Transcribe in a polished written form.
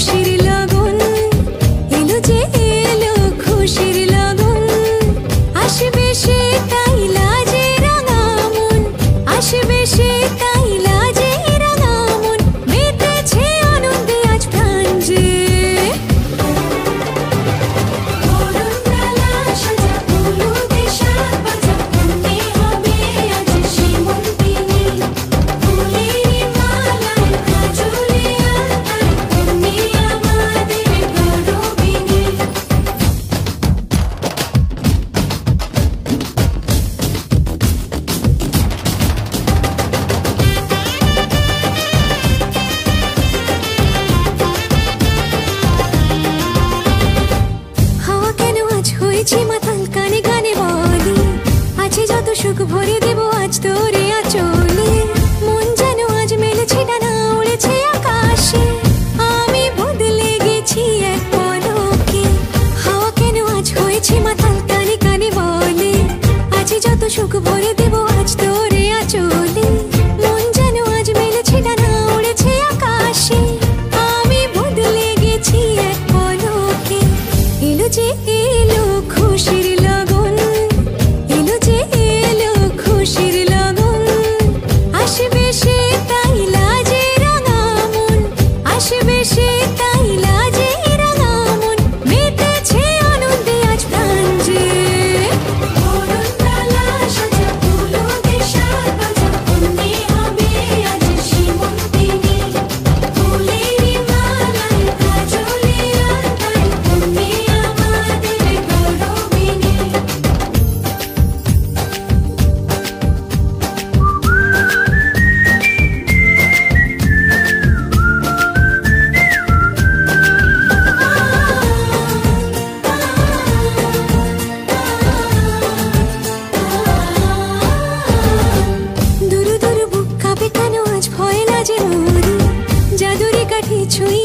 খুশির লগন এলো যে এলো খুশির লগন আসবে সে তাই লাজে রাঙা মন আসবে সে তাই লাজে রাঙা মন মেতেছে আনন্দে আজ প্রাণ যে মাতাল কানে কানে বলি আছে যত সুখ ভরে দেব আজ তোরে আঁচলে মন যেন আজ মেলেছে ডানা উড়েছে আকাশে আমি বদলে গেছি এক পলকে হাওয়া কেন আজ হয়েছে মাতাল কানে কানে বলে আছে যত সুখ ভরে দেব আজ তোরে আঁচলে মন যেন আজ মেলেছে ডানা উড়েছে আকাশে আমি বদলে গেছি এক পলকে এলো যে এলো খুশির লগন এলো যে এলো খুশির লগন আসবে সে তাই লাজে রাঙা মন আসবে সে তাই লাজে রাঙা মন মেতেছে আনন্দে আজ প্রাণ যে ছুঁই